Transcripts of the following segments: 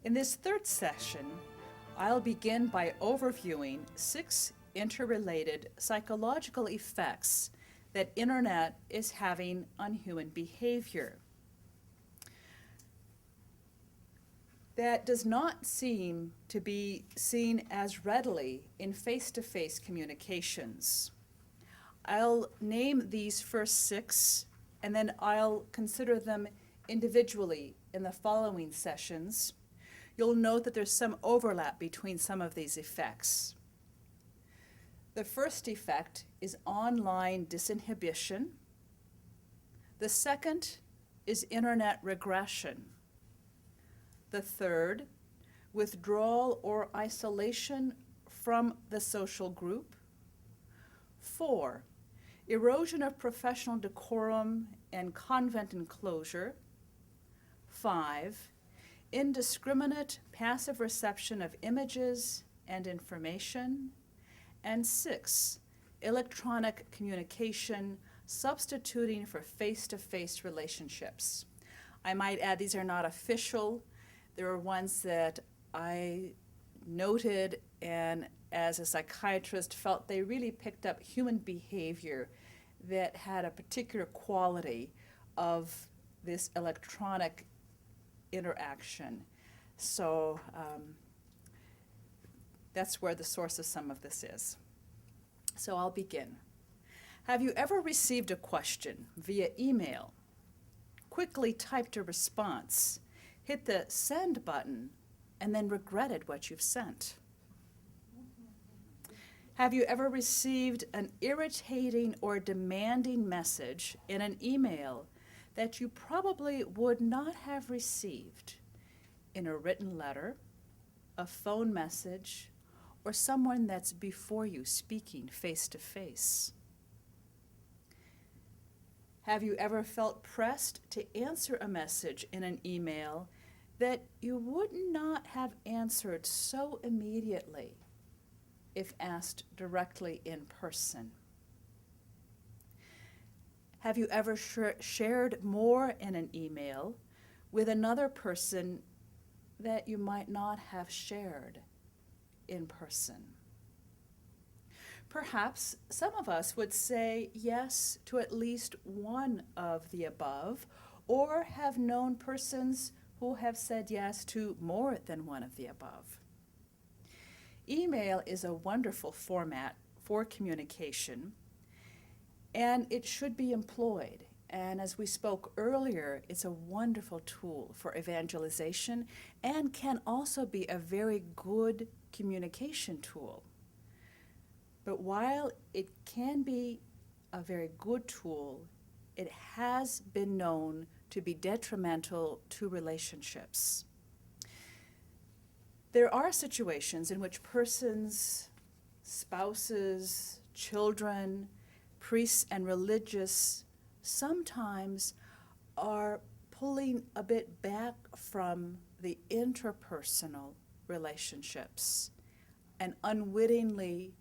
In this third session, I'll begin by overviewing 6 interrelated psychological effects that internet is having on human behavior. That does not seem to be seen as readily in face-to-face communications. I'll name these first 6, and then I'll consider them individually in the following sessions. You'll note that there's some overlap between some of these effects. The first effect is online disinhibition. The second is internet regression. The third, withdrawal or isolation from the social group. 4, erosion of professional decorum and convent enclosure. 5, indiscriminate passive reception of images and information. And 6, electronic communication substituting for face-to-face relationships. I might add, these are not official. There are ones that I noted and as a psychiatrist felt they really picked up human behavior that had a particular quality of this electronic interaction. So that's where the source of some of this is. So I'll begin. Have you ever received a question via email, quickly typed a response, hit the send button, and then regretted what you've sent? Have you ever received an irritating or demanding message in an email that you probably would not have received in a written letter, a phone message, or someone that's before you speaking face to face? Have you ever felt pressed to answer a message in an email that you would not have answered so immediately if asked directly in person? Have you ever shared more in an email with another person that you might not have shared in person? Perhaps some of us would say yes to at least one of the above, or have known persons who have said yes to more than one of the above. Email is a wonderful format for communication, and it should be employed. And as we spoke earlier, it's a wonderful tool for evangelization and can also be a very good communication tool. But while it can be a very good tool, it has been known to be detrimental to relationships. There are situations in which persons, spouses, children, priests, and religious sometimes are pulling a bit back from the interpersonal relationships and unwittingly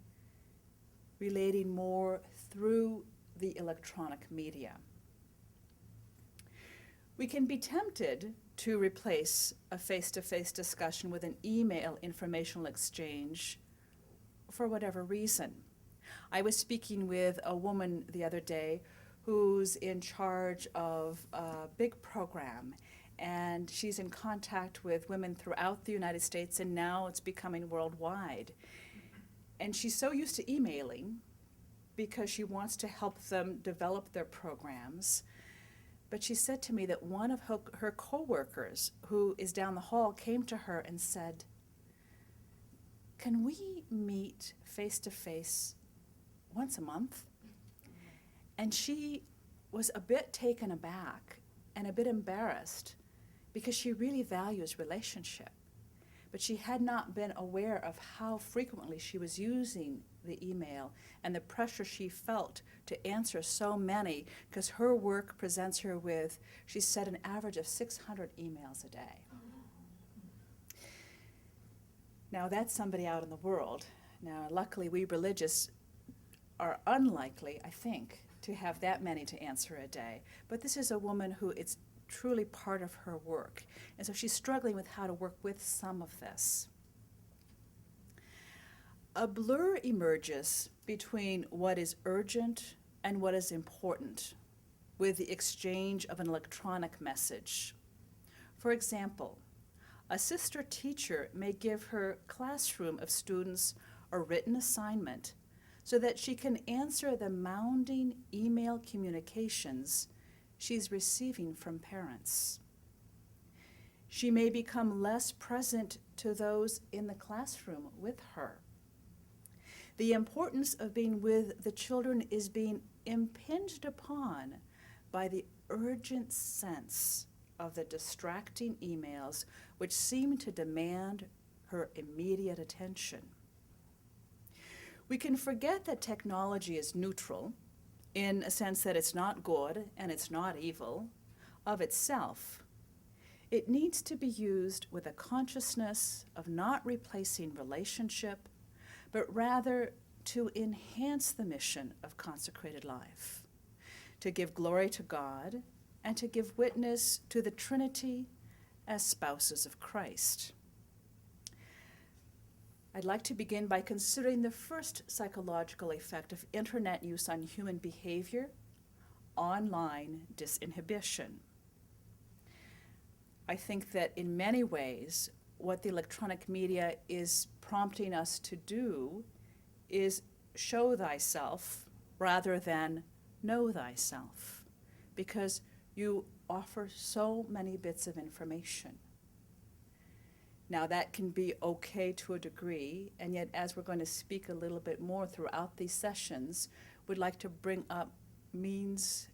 relating more through the electronic media. We can be tempted to replace a face-to-face discussion with an email informational exchange for whatever reason. I was speaking with a woman the other day who's in charge of a big program, and she's in contact with women throughout the United States, and now it's becoming worldwide. And she's so used to emailing because she wants to help them develop their programs. But she said to me that one of her coworkers who is down the hall came to her and said, "Can we meet face-to-face once a month?" And she was a bit taken aback and a bit embarrassed because she really values relationship. But she had not been aware of how frequently she was using the email and the pressure she felt to answer so many, because her work presents her with, she said, an average of 600 emails a day. Now that's somebody out in the world. Now luckily we religious are unlikely, I think, to have that many to answer a day. But this is a woman who it's truly part of her work. And so she's struggling with how to work with some of this. A blur emerges between what is urgent and what is important with the exchange of an electronic message. For example, a sister teacher may give her classroom of students a written assignment so that she can answer the mounting email communications she's receiving from parents. She may become less present to those in the classroom with her. The importance of being with the children is being impinged upon by the urgent sense of the distracting emails which seem to demand her immediate attention. We can forget that technology is neutral, in a sense that it's not good and it's not evil of itself. It needs to be used with a consciousness of not replacing relationship, but rather to enhance the mission of consecrated life, to give glory to God, and to give witness to the Trinity as spouses of Christ. I'd like to begin by considering the first psychological effect of internet use on human behavior, online disinhibition. I think that in many ways, what the electronic media is prompting us to do is show thyself rather than know thyself, because you offer so many bits of information. Now that can be okay to a degree, and yet as we're going to speak a little bit more throughout these sessions, we'd like to bring up means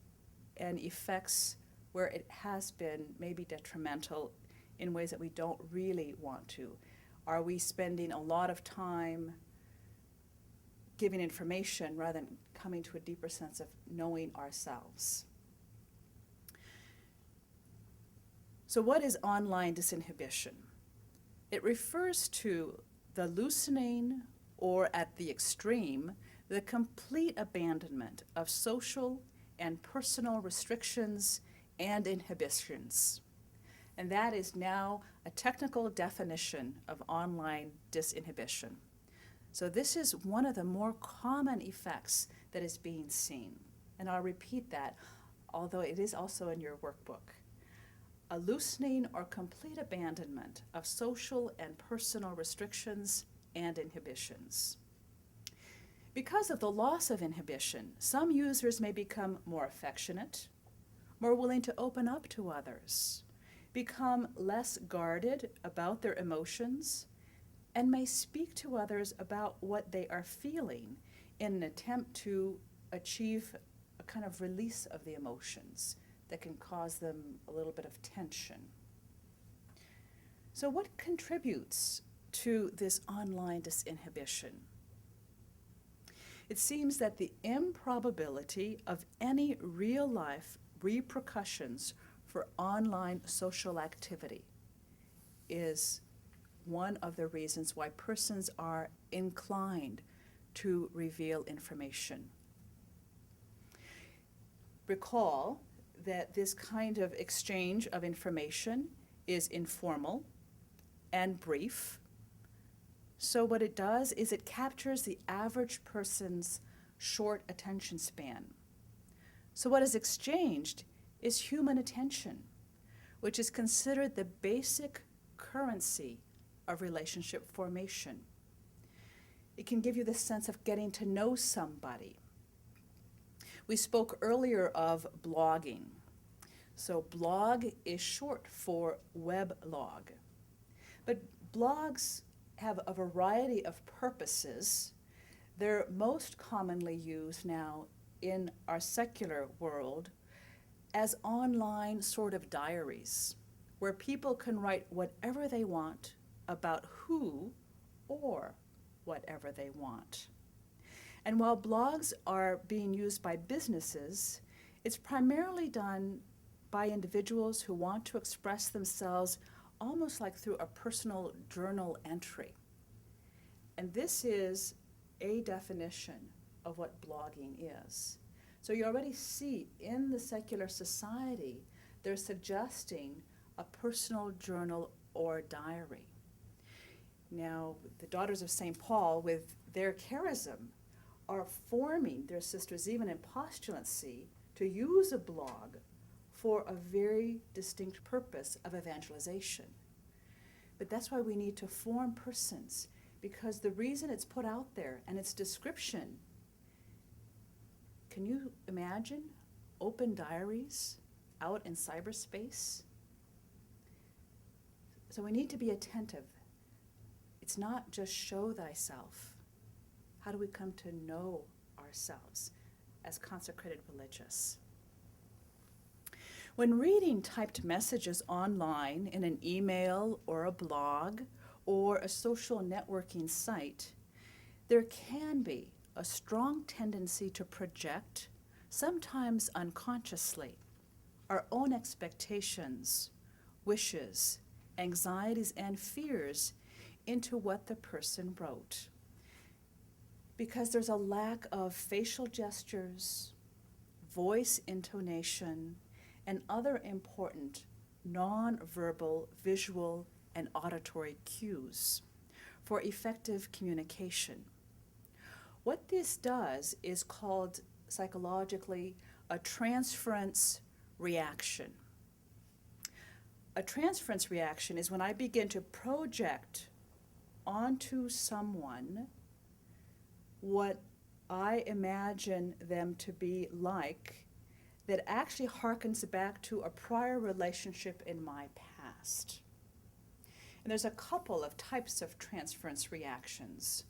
and effects where it has been maybe detrimental in ways that we don't really want to. Are we spending a lot of time giving information rather than coming to a deeper sense of knowing ourselves? So what is online disinhibition? It refers to the loosening, or at the extreme, the complete abandonment of social and personal restrictions and inhibitions. And that is now a technical definition of online disinhibition. So this is one of the more common effects that is being seen. And I'll repeat that, although it is also in your workbook. A loosening or complete abandonment of social and personal restrictions and inhibitions. Because of the loss of inhibition, some users may become more affectionate, more willing to open up to others, become less guarded about their emotions, and may speak to others about what they are feeling in an attempt to achieve a kind of release of the emotions that can cause them a little bit of tension. So what contributes to this online disinhibition? It seems that the improbability of any real-life repercussions for online social activity is one of the reasons why persons are inclined to reveal information. Recall that this kind of exchange of information is informal and brief. So what it does is it captures the average person's short attention span. So what is exchanged is human attention, which is considered the basic currency of relationship formation. It can give you the sense of getting to know somebody. We spoke earlier of blogging. So blog is short for weblog. But blogs have a variety of purposes. They're most commonly used now in our secular world as online sort of diaries, where people can write whatever they want about who or whatever they want. And while blogs are being used by businesses, it's primarily done by individuals who want to express themselves almost like through a personal journal entry. And this is a definition of what blogging is. So you already see in the secular society they're suggesting a personal journal or diary. Now, the Daughters of St. Paul, with their charism, are forming their sisters, even in postulancy, to use a blog for a very distinct purpose of evangelization. But that's why we need to form persons, because the reason it's put out there and its description, can you imagine open diaries out in cyberspace? So we need to be attentive. It's not just show thyself. How do we come to know ourselves as consecrated religious? When reading typed messages online in an email or a blog or a social networking site, there can be a strong tendency to project, sometimes unconsciously, our own expectations, wishes, anxieties, and fears into what the person wrote. Because there's a lack of facial gestures, voice intonation, and other important non-verbal, visual, and auditory cues for effective communication. What this does is called psychologically a transference reaction. A transference reaction is when I begin to project onto someone what I imagine them to be like that actually harkens back to a prior relationship in my past. And there's a couple of types of transference reactions.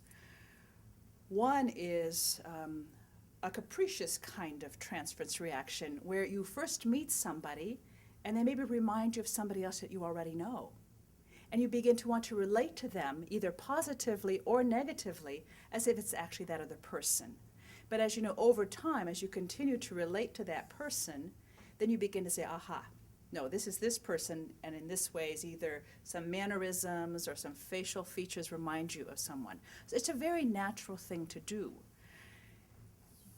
One is a capricious kind of transference reaction where you first meet somebody and they maybe remind you of somebody else that you already know. And you begin to want to relate to them either positively or negatively as if it's actually that other person. But as you know, over time, as you continue to relate to that person, then you begin to say, aha, no, this is this person, and in this way is either some mannerisms or some facial features remind you of someone. So it's a very natural thing to do.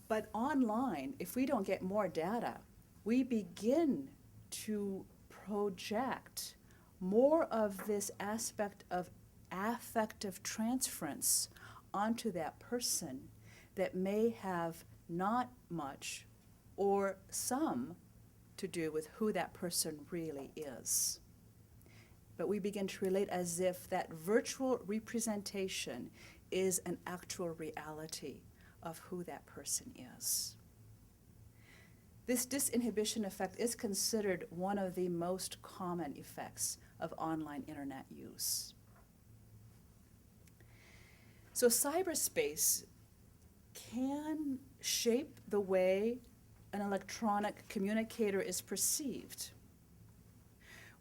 But online, if we don't get more data, we begin to project more of this aspect of affective transference onto that person that may have not much or some to do with who that person really is. But we begin to relate as if that virtual representation is an actual reality of who that person is. This disinhibition effect is considered one of the most common effects of online internet use. So cyberspace can shape the way an electronic communicator is perceived.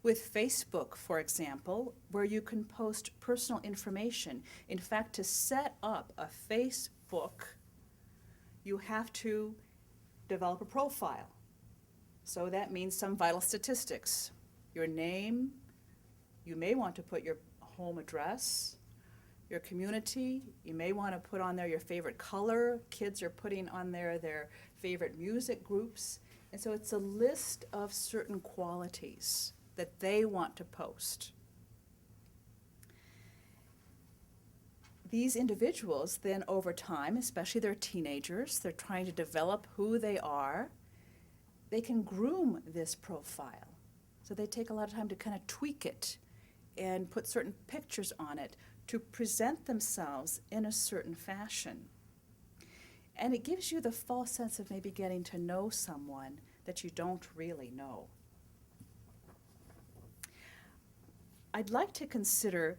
With Facebook, for example, where you can post personal information. In fact, to set up a Facebook, you have to develop a profile. So that means some vital statistics. Your name, you may want to put your home address, your community, you may want to put on there your favorite color. Kids are putting on there their favorite music groups. And so it's a list of certain qualities that they want to post. These individuals then over time, especially they're teenagers, they're trying to develop who they are, they can groom this profile. So they take a lot of time to kind of tweak it and put certain pictures on it to present themselves in a certain fashion. And it gives you the false sense of maybe getting to know someone that you don't really know. I'd like to consider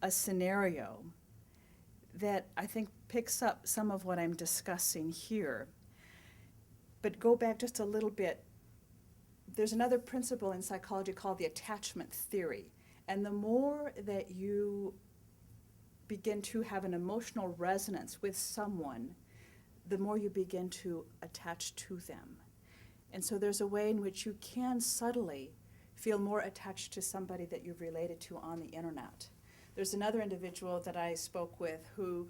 a scenario that I think picks up some of what I'm discussing here. But go back just a little bit. There's another principle in psychology called the attachment theory. And the more that you begin to have an emotional resonance with someone, the more you begin to attach to them. And so there's a way in which you can subtly feel more attached to somebody that you've related to on the internet. There's another individual that I spoke with who,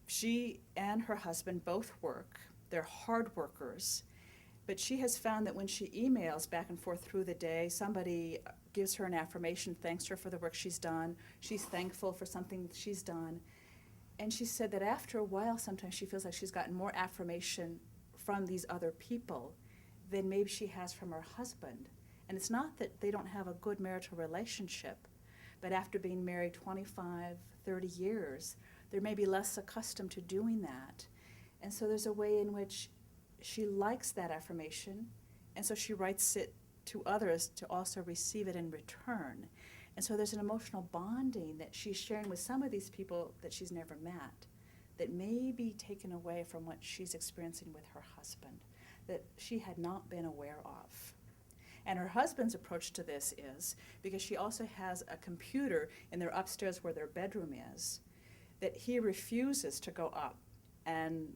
she and her husband both work. They're hard workers. But she has found that when she emails back and forth through the day, somebody gives her an affirmation, thanks her for the work she's done. She's thankful for something she's done. And she said that after a while, sometimes she feels like she's gotten more affirmation from these other people than maybe she has from her husband. And it's not that they don't have a good marital relationship, but after being married 25, 30 years, they're maybe less accustomed to doing that. And so there's a way in which she likes that affirmation, and so she writes it to others to also receive it in return. And so there's an emotional bonding that she's sharing with some of these people that she's never met that may be taken away from what she's experiencing with her husband, that she had not been aware of. And her husband's approach to this is, because she also has a computer in their upstairs where their bedroom is, that he refuses to go up and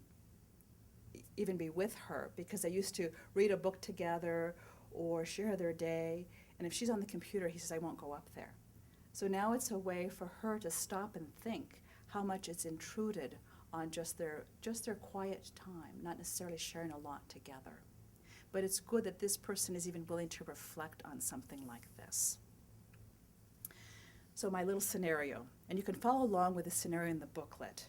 even be with her, because they used to read a book together or share their day. And if she's on the computer, he says, I won't go up there. So now it's a way for her to stop and think how much it's intruded on just their quiet time, not necessarily sharing a lot together. But it's good that this person is even willing to reflect on something like this. So my little scenario, and you can follow along with the scenario in the booklet.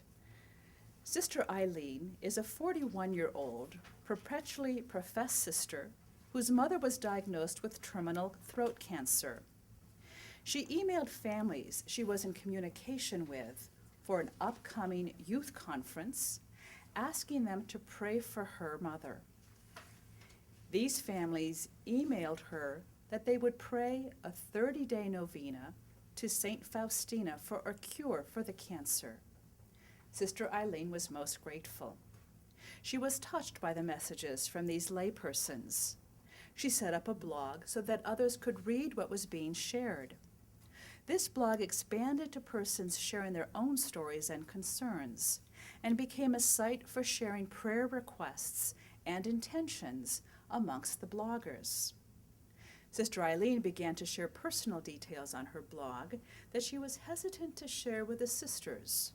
Sister Eileen is a 41-year-old, perpetually professed sister whose mother was diagnosed with terminal throat cancer. She emailed families she was in communication with for an upcoming youth conference, asking them to pray for her mother. These families emailed her that they would pray a 30-day novena to St. Faustina for a cure for the cancer. Sister Eileen was most grateful. She was touched by the messages from these laypersons. She set up a blog so that others could read what was being shared. This blog expanded to persons sharing their own stories and concerns, and became a site for sharing prayer requests and intentions amongst the bloggers. Sister Eileen began to share personal details on her blog that she was hesitant to share with the sisters,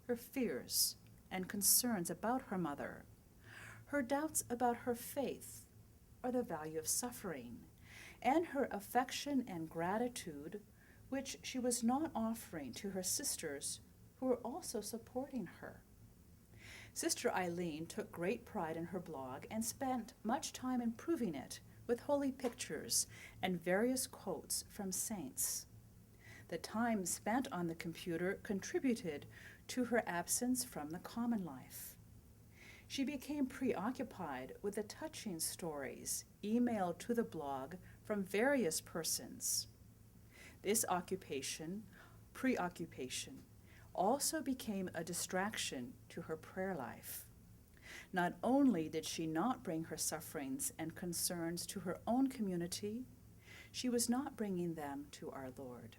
her fears and concerns about her mother, her doubts about her faith or the value of suffering, and her affection and gratitude, which she was not offering to her sisters who were also supporting her. Sister Eileen took great pride in her blog and spent much time improving it with holy pictures and various quotes from saints. The time spent on the computer contributed to her absence from the common life. She became preoccupied with the touching stories emailed to the blog from various persons. This preoccupation, also became a distraction to her prayer life. Not only did she not bring her sufferings and concerns to her own community, she was not bringing them to our Lord.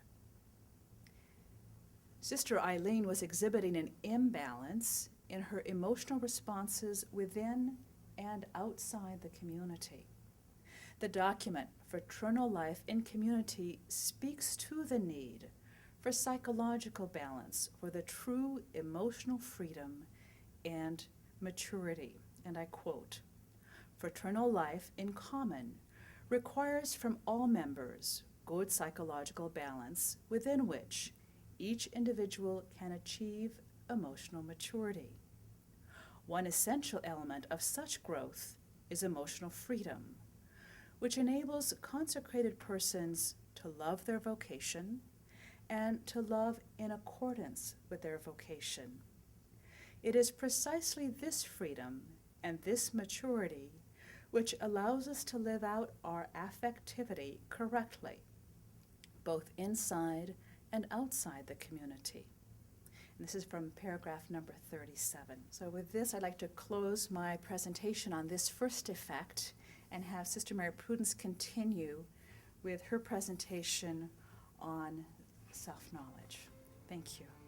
Sister Eileen was exhibiting an imbalance in her emotional responses within and outside the community. The document, Fraternal Life in Community, speaks to the need for psychological balance, for the true emotional freedom and maturity. And I quote, "Fraternal life in common requires from all members good psychological balance within which each individual can achieve emotional maturity. One essential element of such growth is emotional freedom, which enables consecrated persons to love their vocation and to love in accordance with their vocation. It is precisely this freedom and this maturity which allows us to live out our affectivity correctly, both inside and outside the community." And this is from paragraph number 37. So with this, I'd like to close my presentation on this first effect and have Sister Mary Prudence continue with her presentation on self-knowledge. Thank you.